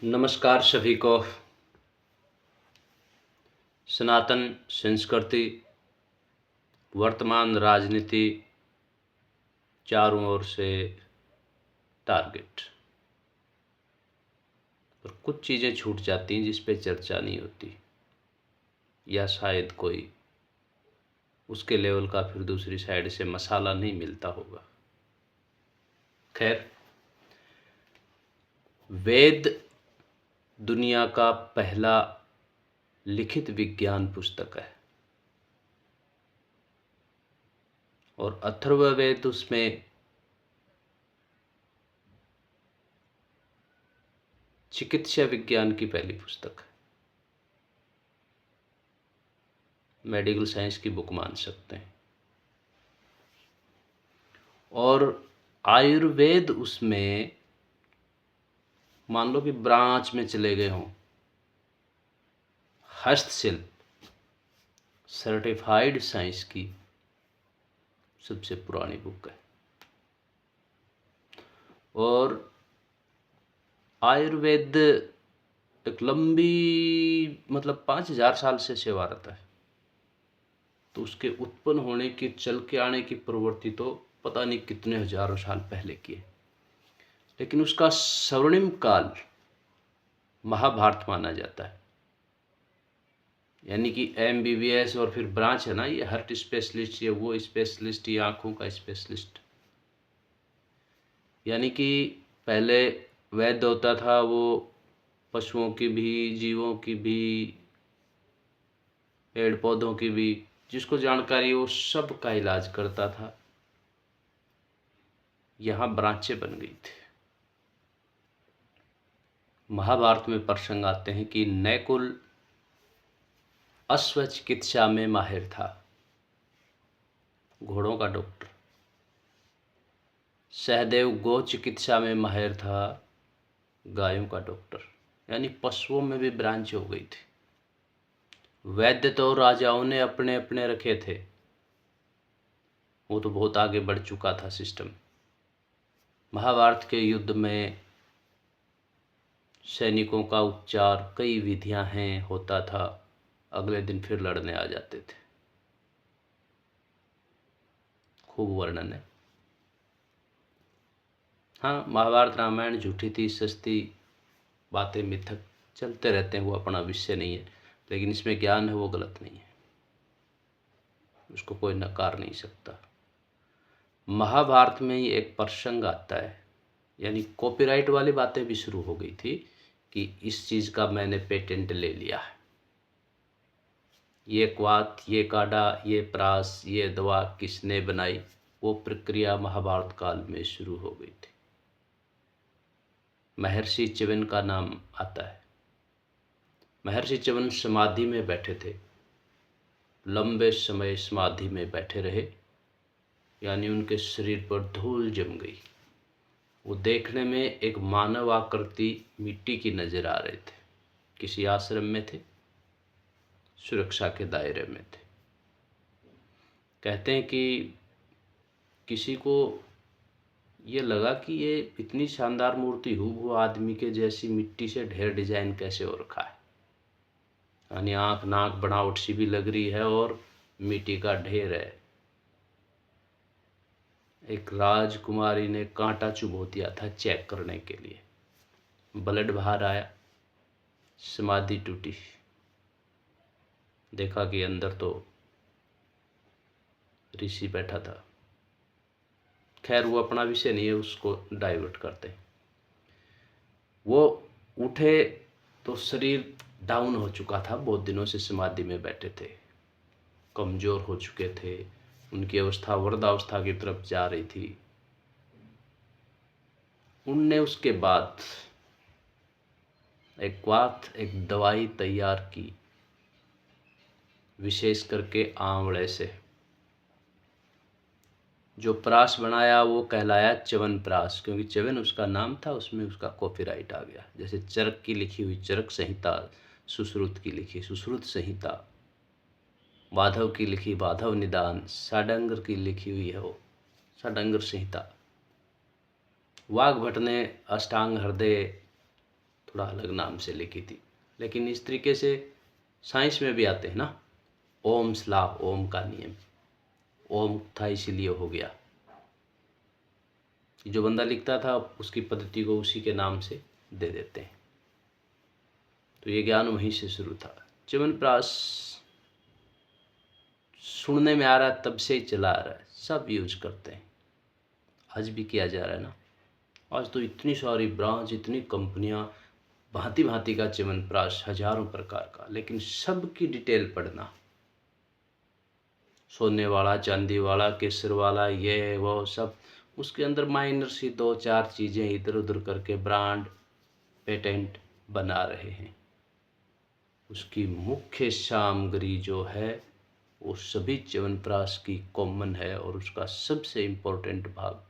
नमस्कार सभी को। सनातन संस्कृति, वर्तमान राजनीति, चारों ओर से टारगेट, और कुछ चीज़ें छूट जाती हैं जिस पे चर्चा नहीं होती, या शायद कोई उसके लेवल का फिर दूसरी साइड से मसाला नहीं मिलता होगा। खैर, वेद दुनिया का पहला लिखित विज्ञान पुस्तक है और अथर्ववेद उसमें चिकित्सा विज्ञान की पहली पुस्तक है। मेडिकल साइंस की बुक मान सकते हैं। और आयुर्वेद उसमें मान लो कि ब्रांच में चले गए हों, हस्तशिल्प सर्टिफाइड साइंस की सबसे पुरानी बुक है। और आयुर्वेद एक लंबी 5,000 साल से सेवारत है, तो उसके उत्पन्न होने की, चल के आने की प्रवृत्ति तो पता नहीं कितने हजारों साल पहले की है, लेकिन उसका स्वर्णिम काल महाभारत माना जाता है। यानी कि MBBS और फिर ब्रांच है ना, ये हार्ट स्पेशलिस्ट, ये वो स्पेशलिस्ट, ये आँखों का स्पेशलिस्ट। यानी कि पहले वैद्य होता था, वो पशुओं की भी, जीवों की भी, पेड़ पौधों की भी, जिसको जानकारी वो सब का इलाज करता था। यहाँ ब्रांचें बन गई थी। महाभारत में प्रसंग आते हैं कि नैकुल अश्व चिकित्सा में माहिर था, घोड़ों का डॉक्टर। सहदेव गो चिकित्सा में माहिर था, गायों का डॉक्टर। यानी पशुओं में भी ब्रांच हो गई थी। वैद्य तो राजाओं ने अपने अपने रखे थे, वो तो बहुत आगे बढ़ चुका था सिस्टम। महाभारत के युद्ध में सैनिकों का उपचार कई विधियां हैं होता था, अगले दिन फिर लड़ने आ जाते थे। खूब वर्णन है। हाँ, महाभारत रामायण झूठी थी, सस्ती बातें, मिथक चलते रहते हैं, वो अपना विषय नहीं है, लेकिन इसमें ज्ञान है, वो गलत नहीं है, उसको कोई नकार नहीं सकता। महाभारत में ही एक प्रसंग आता है, यानी कॉपीराइट वाली बातें भी शुरू हो गई थी कि इस चीज़ का मैंने पेटेंट ले लिया है, ये क्वाथ, ये काढ़ा, ये प्रास, ये दवा किसने बनाई, वो प्रक्रिया महाभारत काल में शुरू हो गई थी। महर्षि च्यवन का नाम आता है। महर्षि च्यवन समाधि में बैठे थे, लंबे समय समाधि में बैठे रहे, यानी उनके शरीर पर धूल जम गई। वो देखने में एक मानव आकृति मिट्टी की नजर आ रहे थे। किसी आश्रम में थे, सुरक्षा के दायरे में थे। कहते हैं कि किसी को ये लगा कि ये इतनी शानदार मूर्ति हूबहू आदमी के जैसी मिट्टी से ढेर डिजाइन कैसे हो रखा है, यानी आँख नाक बनावट सी भी लग रही है और मिट्टी का ढेर है। एक राजकुमारी ने कांटा चुभो दिया था चेक करने के लिए, ब्लड बाहर आया, समाधि टूटी, देखा कि अंदर तो ऋषि बैठा था। खैर, वो अपना विषय नहीं है, उसको डाइवर्ट करते हैं। वो उठे तो शरीर डाउन हो चुका था, बहुत दिनों से समाधि में बैठे थे, कमजोर हो चुके थे, उनकी अवस्था वृद्धावस्था की तरफ जा रही थी। उनने उसके बाद एक दवाई तैयार की, विशेष करके आंवले से। जो प्रास बनाया वो कहलाया च्यवन प्रास, क्योंकि च्यवन उसका नाम था, उसमें उसका कॉपीराइट आ गया। जैसे चरक की लिखी हुई चरक संहिता, सुश्रुत की लिखी सुश्रुत संहिता, माधव की लिखी माधव निदान, षडांगर की लिखी हुई है वो षडांगर संहिता, वाग्भट ने अष्टांग हृदय थोड़ा अलग नाम से लिखी थी। लेकिन इस तरीके से साइंस में भी आते हैं ना, ओम्स लॉ, ओम का नियम, ओम था इसीलिए हो गया। जो बंदा लिखता था उसकी पद्धति को उसी के नाम से दे देते हैं। तो ये ज्ञान वहीं से शुरू था। च्यवनप्राश सुनने में आ रहा है तब से ही चला आ रहा है, सब यूज करते हैं, आज भी किया जा रहा है ना। आज तो इतनी सारी ब्रांच, इतनी कंपनियां, भांति भांति का च्यवनप्राश, हजारों प्रकार का, लेकिन सब की डिटेल पढ़ना, सोने वाला, चांदी वाला, केसर वाला, ये वो सब, उसके अंदर माइनर सी 2-4 चीज़ें इधर उधर करके ब्रांड, पेटेंट बना रहे हैं। उसकी मुख्य सामग्री जो है वो सभी च्यवनप्राश की कॉमन है, और उसका सबसे इम्पोर्टेंट भाग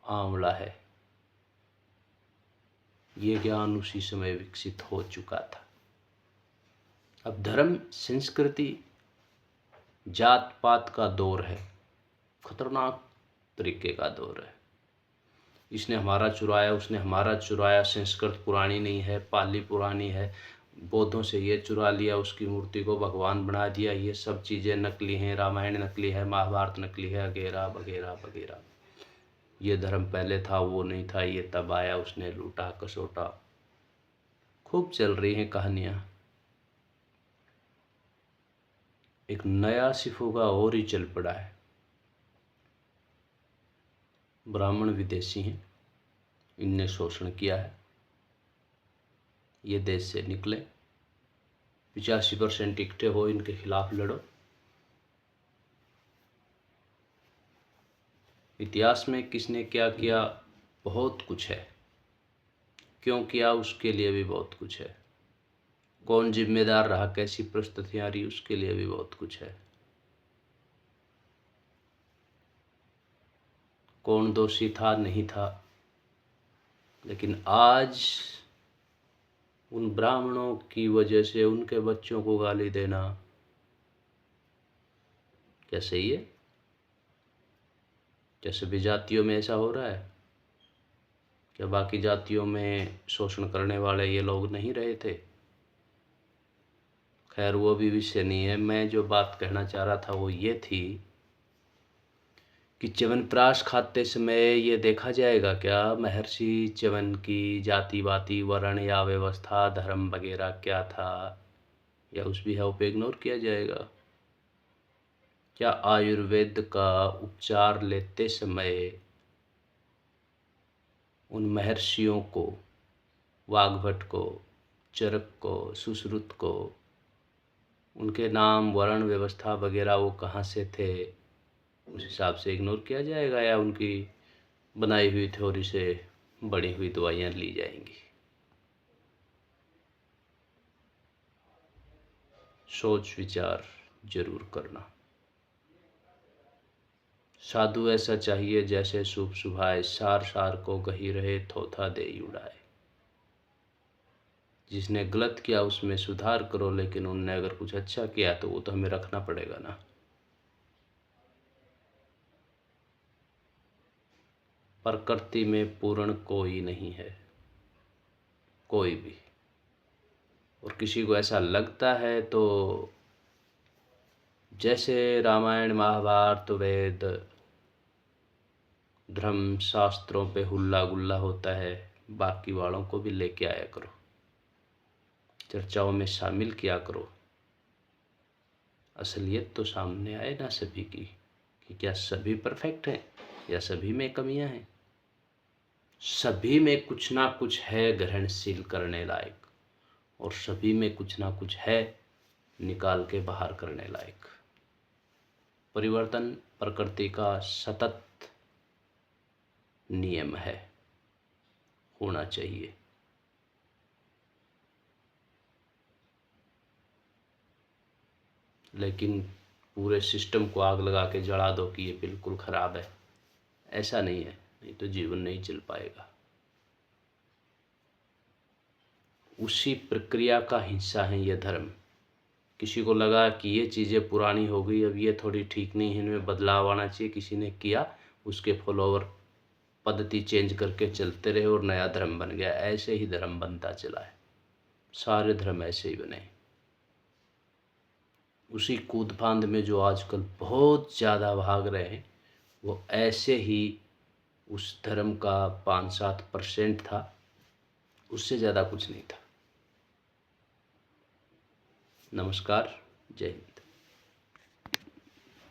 आंवला है। ये ज्ञान उसी समय विकसित हो चुका था। अब धर्म, संस्कृति, जात पात का दौर है, खतरनाक तरीके का दौर है। इसने हमारा चुराया, उसने हमारा चुराया, संस्कृत पुरानी नहीं है, पाली पुरानी है, बौद्धों से ये चुरा लिया, उसकी मूर्ति को भगवान बना दिया, ये सब चीज़ें नकली हैं, रामायण नकली है, महाभारत नकली है, वगैरह वगैरह वगैरह। ये धर्म पहले था, वो नहीं था, ये तब आया, उसने लूटा कसोटा, खूब चल रही हैं कहानियाँ। एक नया सिफुगा और ही चल पड़ा है। ब्राह्मण विदेशी हैं, इनने शोषण किया है, ये देश से निकले, 85% इकट्ठे हो, इनके खिलाफ लड़ो। इतिहास में किसने क्या किया, बहुत कुछ है, क्यों किया उसके लिए भी बहुत कुछ है, कौन जिम्मेदार रहा, कैसी परिस्थितियां रही, उसके लिए भी बहुत कुछ है, कौन दोषी था नहीं था। लेकिन आज उन ब्राह्मणों की वजह से उनके बच्चों को गाली देना क्या सही है? क्या सभी जातियों में ऐसा हो रहा है? क्या बाकी जातियों में शोषण करने वाले ये लोग नहीं रहे थे? खैर वो भी विषय नहीं है। मैं जो बात कहना चाह रहा था वो ये थी कि च्यवनप्राश खाते समय ये देखा जाएगा क्या महर्षि च्यवन की जाति वाति, वर्ण या व्यवस्था, धर्म वगैरह क्या था, या उस विषय पे इग्नोर किया जाएगा? क्या आयुर्वेद का उपचार लेते समय उन महर्षियों को, वाग्भट को, चरक को, सुश्रुत को, उनके नाम, वर्ण, व्यवस्था वगैरह वो कहाँ से थे, उस हिसाब से इग्नोर किया जाएगा, या उनकी बनाई हुई थ्योरी से बड़ी हुई दवाइयाँ ली जाएंगी? सोच विचार जरूर करना। साधु ऐसा चाहिए जैसे शुभ शुभाए, सार सार को गही रहे, थोथा दे उड़ाए। जिसने गलत किया उसमें सुधार करो, लेकिन उनने अगर कुछ अच्छा किया तो वो तो हमें रखना पड़ेगा ना। प्रकृति में पूर्ण कोई नहीं है, कोई भी। और किसी को ऐसा लगता है तो जैसे रामायण, महाभारत, वेद, धर्म शास्त्रों पे हुल्ला गुल्ला होता है, बाकी वालों को भी लेके आया करो, चर्चाओं में शामिल किया करो। असलियत तो सामने आए ना सभी की, कि क्या सभी परफेक्ट हैं या सभी में कमियां हैं। सभी में कुछ ना कुछ है ग्रहणशील करने लायक, और सभी में कुछ ना कुछ है निकाल के बाहर करने लायक। परिवर्तन प्रकृति का सतत नियम है, होना चाहिए। लेकिन पूरे सिस्टम को आग लगा के जला दो कि ये बिल्कुल ख़राब है, ऐसा नहीं है, नहीं तो जीवन नहीं चल पाएगा। उसी प्रक्रिया का हिस्सा है ये धर्म। किसी को लगा कि ये चीज़ें पुरानी हो गई, अब ये थोड़ी ठीक नहीं है, इनमें बदलाव आना चाहिए, किसी ने किया, उसके फॉलोवर पद्धति चेंज करके चलते रहे और नया धर्म बन गया। ऐसे ही धर्म बनता चला है, सारे धर्म ऐसे ही बने। उसी कूद फांद में जो आजकल बहुत ज़्यादा भाग रहे हैं, वो ऐसे ही उस धर्म का 5-7% था, उससे ज़्यादा कुछ नहीं था। नमस्कार, जय हिंद।